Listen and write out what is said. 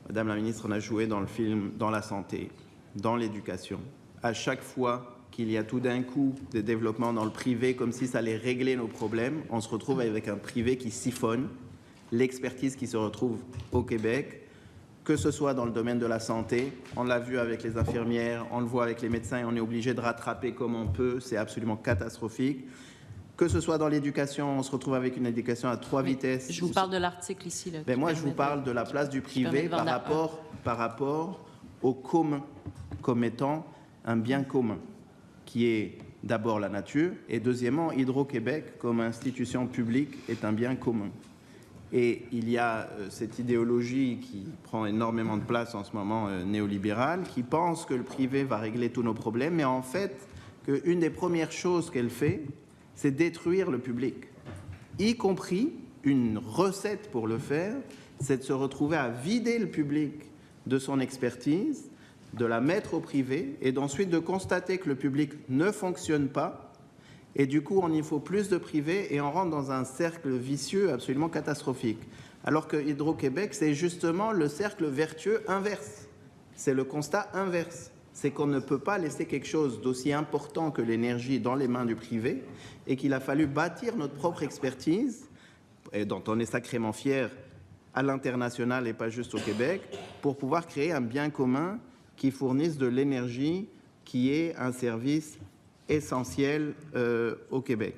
Madame la ministre, on a joué dans le film, dans la santé, dans l'éducation. À chaque fois qu'il y a tout d'un coup des développements dans le privé, comme si ça allait régler nos problèmes, on se retrouve avec un privé qui siphonne l'expertise qui se retrouve au Québec, que ce soit dans le domaine de la santé, on l'a vu avec les infirmières, on le voit avec les médecins, et on est obligé de rattraper comme on peut, c'est absolument catastrophique. Que ce soit dans l'éducation, on se retrouve avec une éducation à 3 vitesses. Je vous parle de l'article ici. Là, moi, je vous parle de la place du privé par rapport au commun, comme étant un bien commun, qui est d'abord la nature, et deuxièmement, Hydro-Québec, comme institution publique, est un bien commun. Et il y a cette idéologie qui prend énormément de place en ce moment néolibérale, qui pense que le privé va régler tous nos problèmes, mais en fait, qu'une des premières choses qu'elle fait, c'est détruire le public, y compris une recette pour le faire, c'est de se retrouver à vider le public de son expertise, de la mettre au privé et d'ensuite de constater que le public ne fonctionne pas et du coup on y faut plus de privé et on rentre dans un cercle vicieux absolument catastrophique. Alors que Hydro-Québec, c'est justement le cercle vertueux inverse, c'est le constat inverse. C'est qu'on ne peut pas laisser quelque chose d'aussi important que l'énergie dans les mains du privé et qu'il a fallu bâtir notre propre expertise, et dont on est sacrément fier à l'international et pas juste au Québec, pour pouvoir créer un bien commun qui fournisse de l'énergie qui est un service essentiel au Québec.